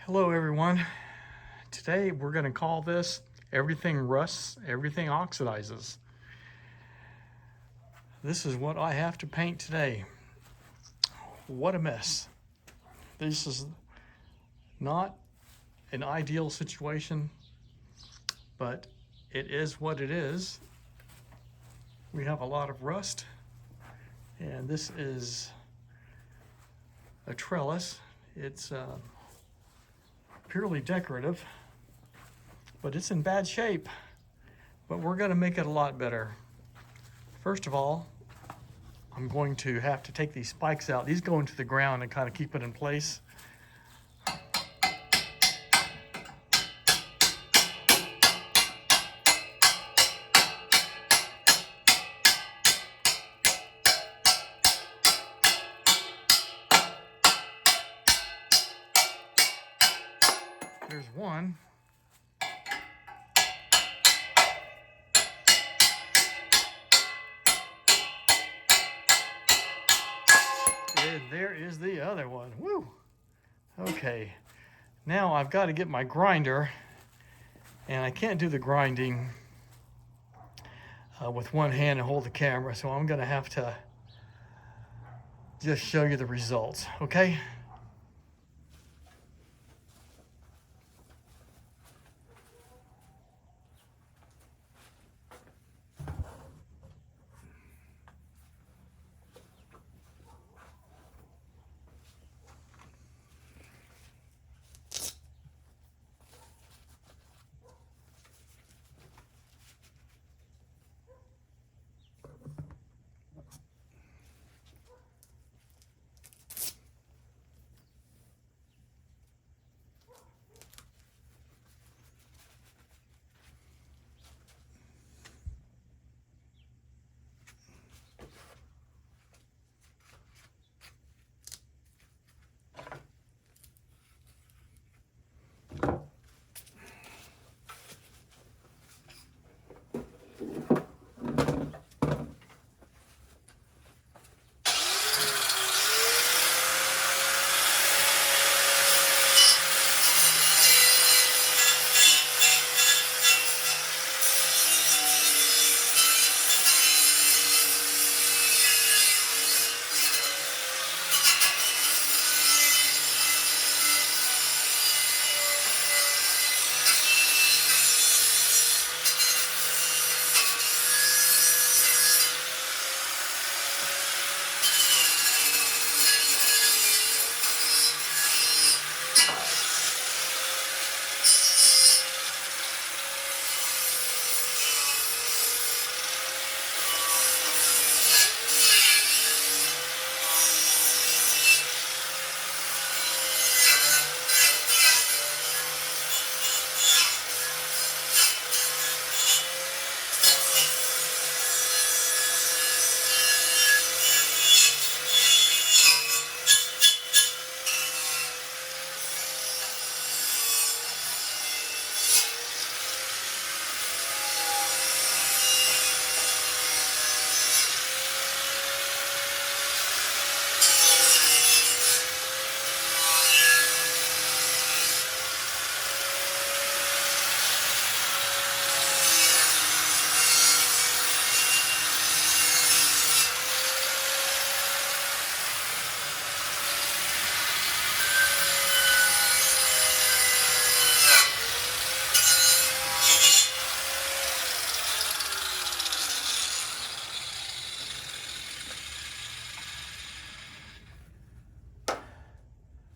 Hello everyone. Today we're going to call this Everything Rusts, Everything Oxidizes. This is what I have to paint today. What a mess. This is not an ideal situation, but it is what it is. We have a lot of rust, and this is a trellis. It's purely decorative, but it's in bad shape. But we're going to make it a lot better. First of all, I'm going to have to take these spikes out. These go into the ground and kind of keep it in place. There's one. And there is the other one. Woo! Okay, now I've got to get my grinder, and I can't do the grinding with one hand and hold the camera, so I'm going to have to just show you the results, okay?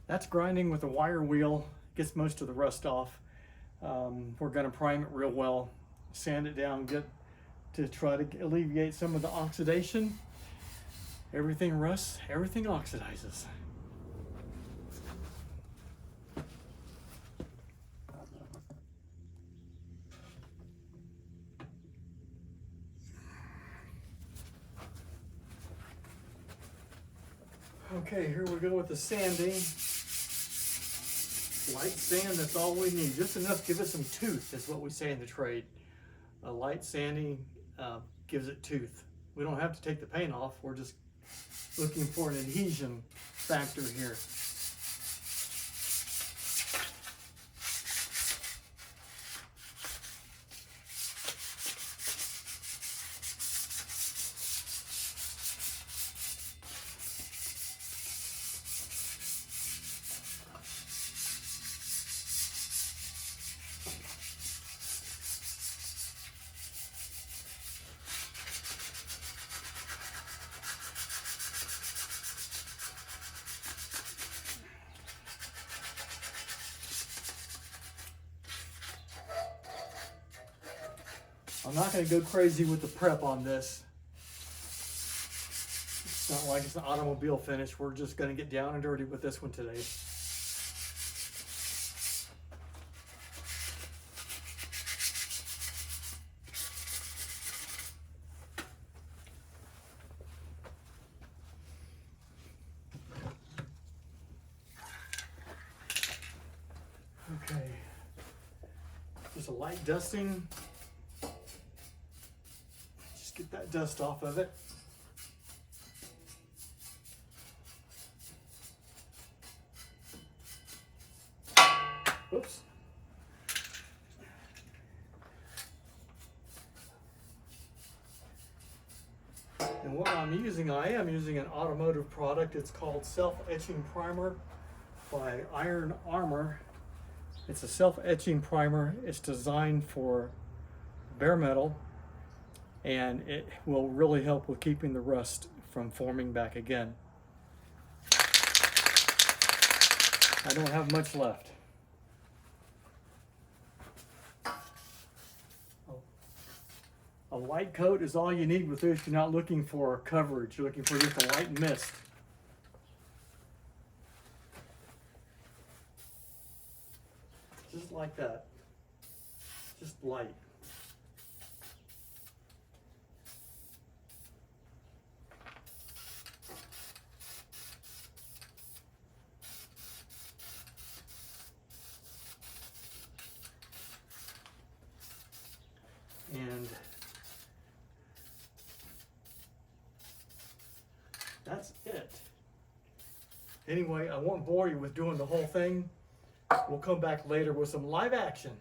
That's grinding with a wire wheel. Gets most of the rust off. We're going to prime it real well, sand it down, get to try to alleviate some of the oxidation. Everything rusts, everything oxidizes. Okay, here we go with the sanding. Light sand, that's all we need. Just enough to give it some tooth, is what we say in the trade. A light sanding gives it tooth. We don't have to take the paint off. We're just looking for an adhesion factor here. I'm not going to go crazy with the prep on this. It's not like it's an automobile finish. We're just going to get down and dirty with this one today. Okay, just a light dusting. Just get that dust off of it. Oops. And what I'm using, I am using an automotive product. It's called Self-Etching Primer by Iron Armor. It's a self-etching primer. It's designed for bare metal, and it will really help with keeping the rust from forming back again. I don't have much left. A light coat is all you need with this. You're not looking for coverage. You're looking for just a light mist. Just like that. Just light. And that's it. Anyway, I won't bore you with doing the whole thing. We'll come back later with some live action.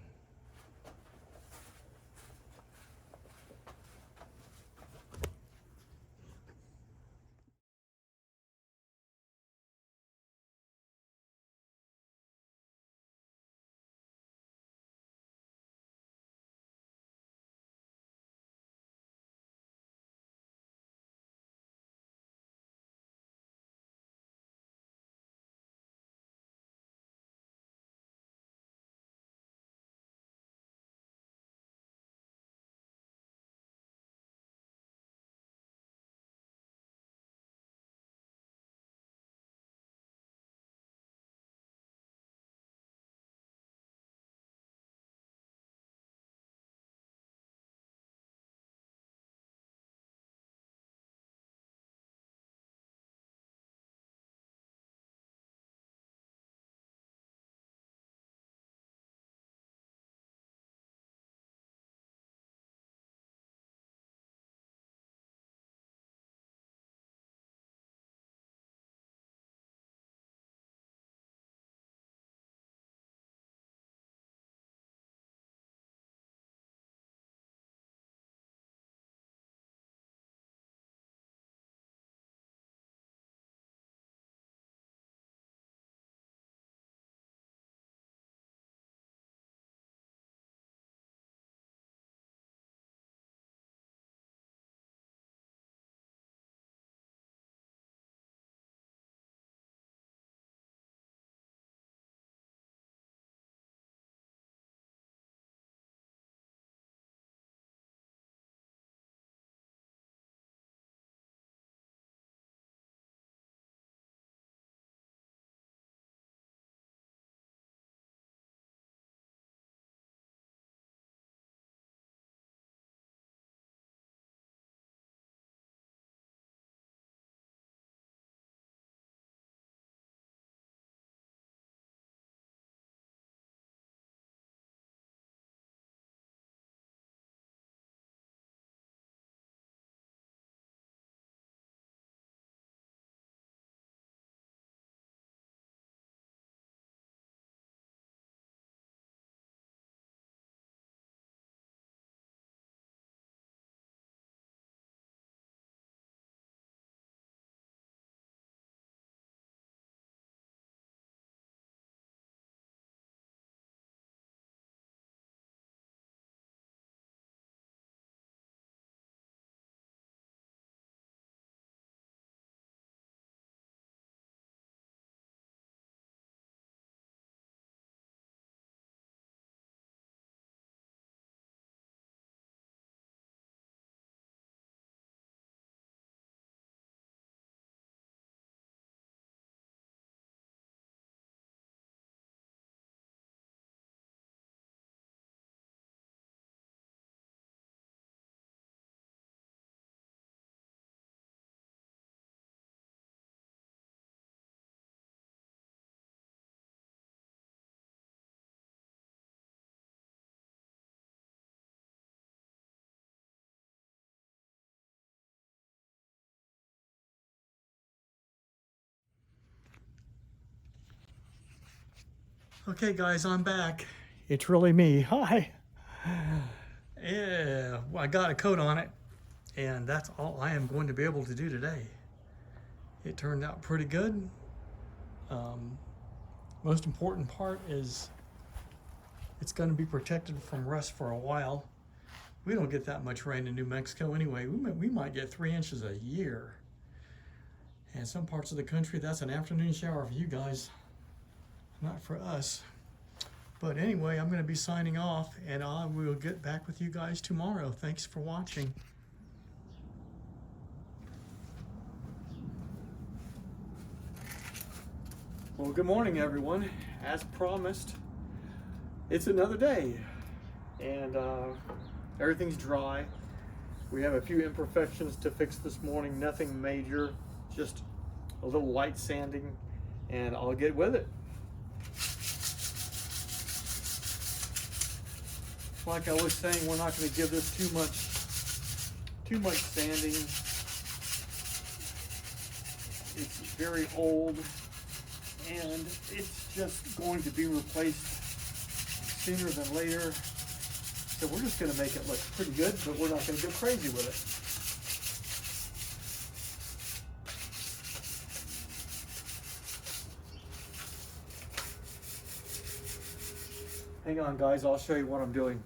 Okay guys, I'm back. It's really me. Hi. Yeah, well, I got a coat on it, and that's all I am going to be able to do today. It turned out pretty good. Most important part is it's going to be protected from rust for a while. We don't get that much rain in New Mexico anyway. We might get 3 inches a year. And some parts of the country, that's an afternoon shower for you guys, not for us. But anyway, I'm going to be signing off, and I will get back with you guys tomorrow. Thanks for watching. Well, good morning, everyone. As promised, it's another day, and everything's dry. We have a few imperfections to fix this morning, nothing major, just a little light sanding, and I'll get with it. Like I was saying, we're not going to give this too much sanding. It's very old, and it's just going to be replaced sooner than later. So we're just going to make it look pretty good, but we're not going to go crazy with it. Hang on, guys, I'll show you what I'm doing.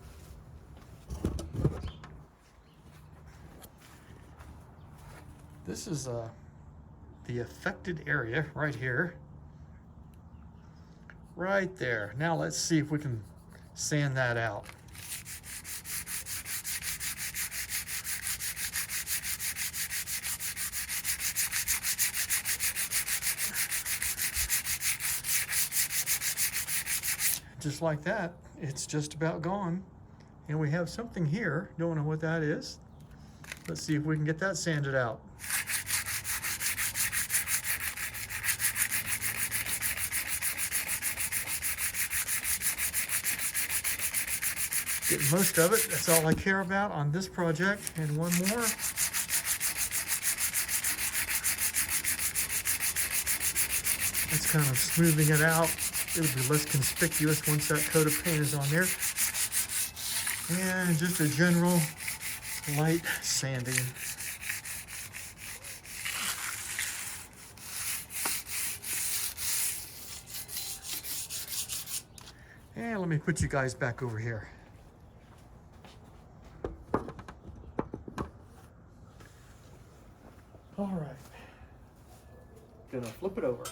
This is the affected area right here. Right there. Now let's see if we can sand that out. Just like that, it's just about gone. And we have something here, don't know what that is. Let's see if we can get that sanded out. Get most of it, that's all I care about on this project. And one more. That's kind of smoothing it out. It'll be less conspicuous once that coat of paint is on there. And just a general light sanding. And let me put you guys back over here. All right, gonna flip it over.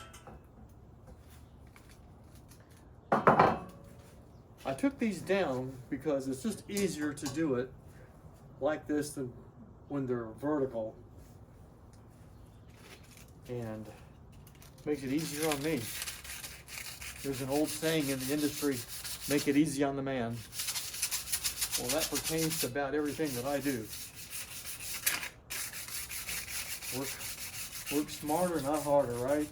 I took these down because it's just easier to do it like this than when they're vertical, and makes it easier on me. There's an old saying in the industry, make it easy on the man. Well, that pertains to about everything that I do. Work smarter, not harder, right?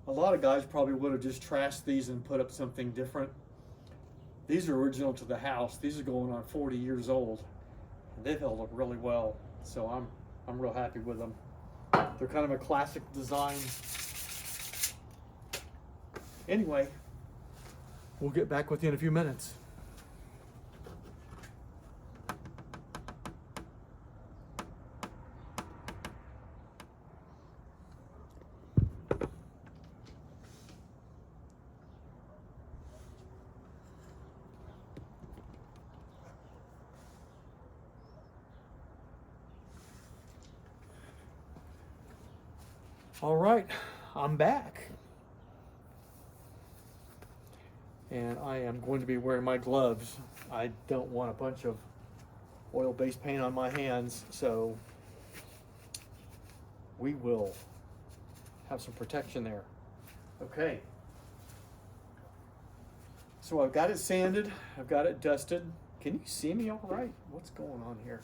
A lot of guys probably would have just trashed these and put up something different. These are original to the house. These are going on 40 years old. And they've held up really well. So I'm real happy with them. They're kind of a classic design. Anyway, we'll get back with you in a few minutes. All right, I'm back. And I am going to be wearing my gloves. I don't want a bunch of oil-based paint on my hands, so we will have some protection there. Okay. So I've got it sanded, I've got it dusted. Can you see me all right? What's going on here?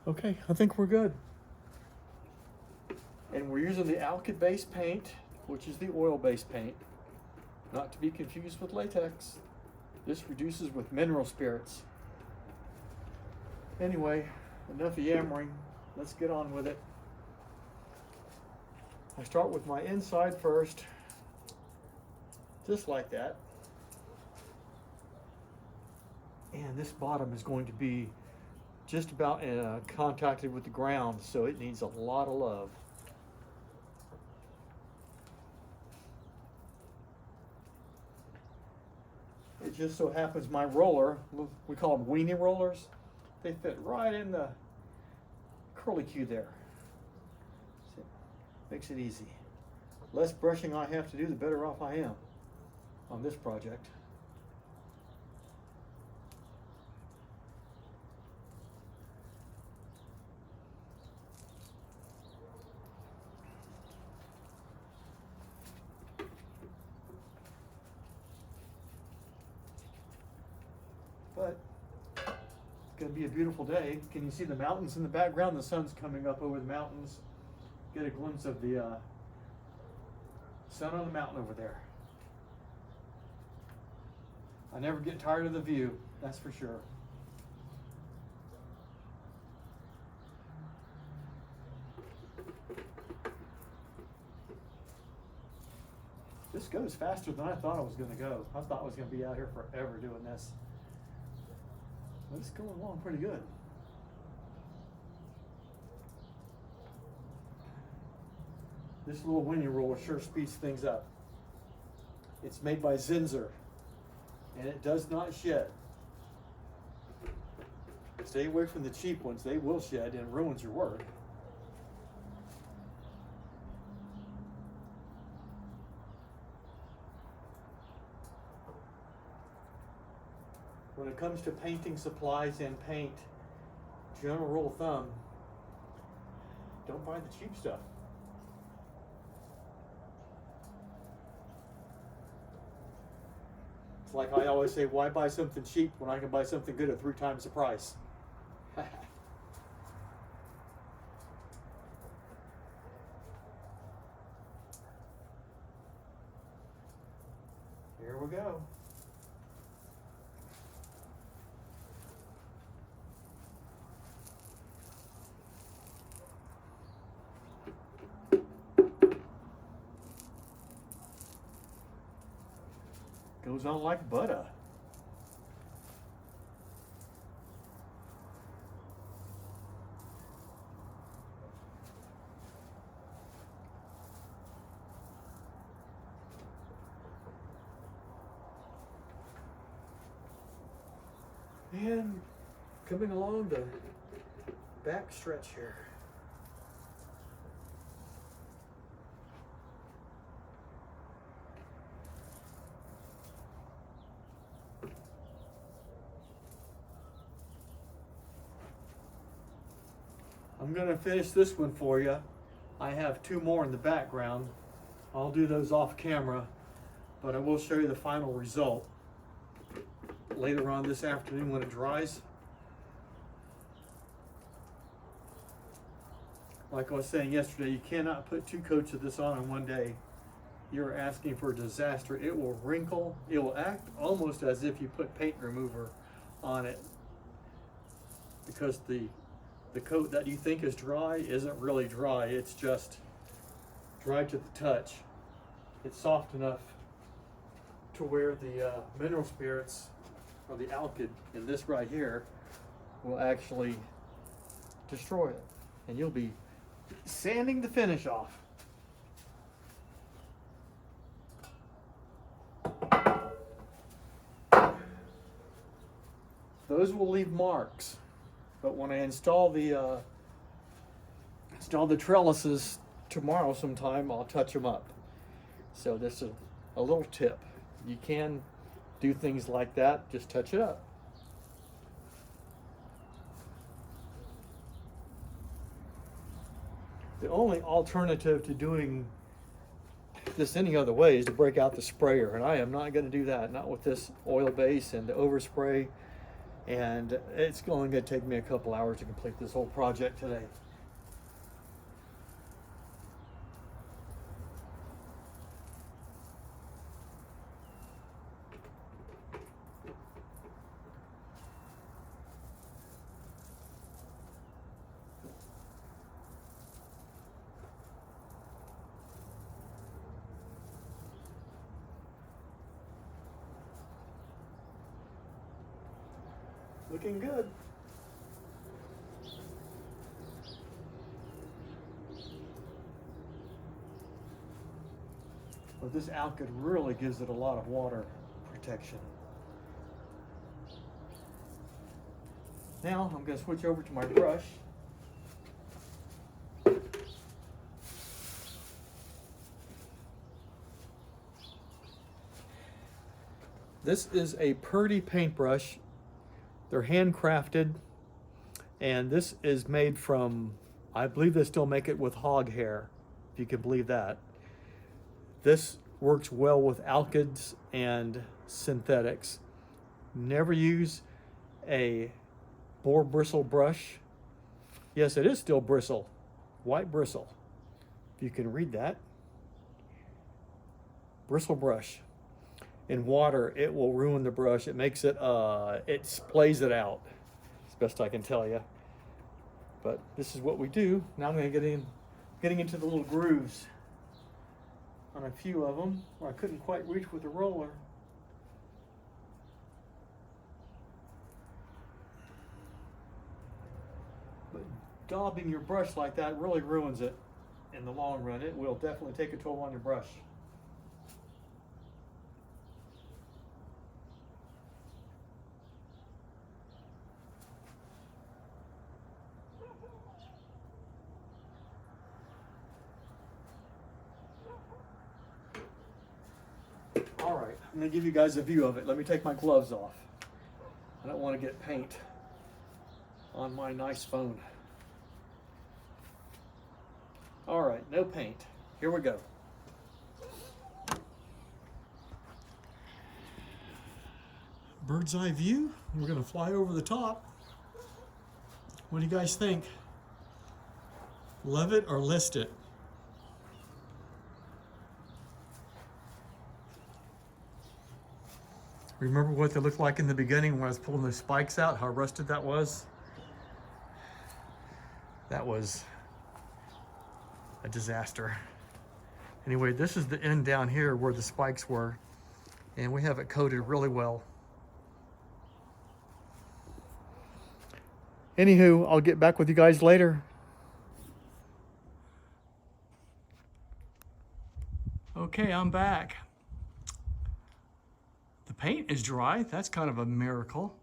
Okay, I think we're good. And we're using the alkyd-based paint, which is the oil-based paint, not to be confused with latex. This reduces with mineral spirits. Anyway, enough yammering. Let's get on with it. I start with my inside first, just like that. And this bottom is going to be just about contacted with the ground, so it needs a lot of love. It just so happens my roller, we call them weenie rollers, they fit right in the curlicue there. So makes it easy. Less brushing I have to do, the better off I am on this project. But it's going to be a beautiful day. Can you see the mountains in the background? The sun's coming up over the mountains. Get a glimpse of the sun on the mountain over there. I never get tired of the view, that's for sure. This goes faster than I thought it was going to go. I thought I was going to be out here forever doing this. But it's going along pretty good. This little weenie roller sure speeds things up. It's made by Zinsser, and it does not shed. Stay away from the cheap ones. They will shed and ruins your work. When it comes to painting supplies and paint, general rule of thumb, don't buy the cheap stuff. It's like I always say, why buy something cheap when I can buy something good at 3 times the price? Here we go. Goes on like butter. And coming along the back stretch here. I'm going to finish this one for you. I have 2 more in the background. I'll do those off camera, but I will show you the final result later on this afternoon when it dries. Like I was saying yesterday, you cannot put 2 coats of this on in one day. You're asking for a disaster. It will wrinkle. It will act almost as if you put paint remover on it, because the coat that you think is dry isn't really dry. It's just dry to the touch. It's soft enough to where the mineral spirits, or the alkyd in this right here, will actually destroy it. And you'll be sanding the finish off. those will leave marks. But when I install the trellises tomorrow sometime, I'll touch them up. So this is a little tip. You can do things like that, just touch it up. The only alternative to doing this any other way is to break out the sprayer, and I am not going to do that, not with this oil base and the overspray, and it's only going to take me a couple hours to complete this whole project today. Looking good. But this alkyd really gives it a lot of water protection. Now I'm going to switch over to my brush. This is a Purdy paintbrush. They're handcrafted, and this is made from, I believe they still make it with hog hair, if you can believe that. This works well with alkyds and synthetics. Never use a boar bristle brush. Yes, it is still bristle, white bristle, if you can read that. Bristle brush. In water, it will ruin the brush. It makes it, it splays it out, as best I can tell you. But this is what we do. Now I'm going to getting into the little grooves on a few of them where I couldn't quite reach with the roller. But daubing your brush like that really ruins it in the long run. It will definitely take a toll on your brush. All right, I'm going to give you guys a view of it. Let me take my gloves off. I don't want to get paint on my nice phone. All right, no paint. Here we go. Bird's eye view. We're going to fly over the top. What do you guys think? Love it or list it? Remember what they looked like in the beginning when I was pulling those spikes out, how rusted that was? That was a disaster. Anyway, this is the end down here where the spikes were, and we have it coated really well. Anywho, I'll get back with you guys later. Okay, I'm back. The paint is dry. That's kind of a miracle.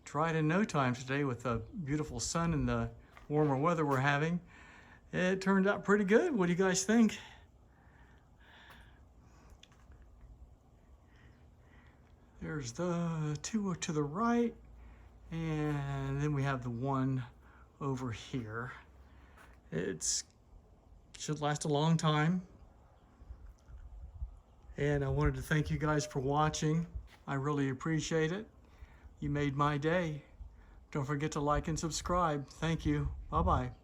Dried in no time today with the beautiful sun and the warmer weather we're having. It turned out pretty good. What do you guys think? There's the two to the right, and then we have the one over here. It should last a long time. And I wanted to thank you guys for watching. I really appreciate it. You made my day. Don't forget to like and subscribe. Thank you. Bye-bye.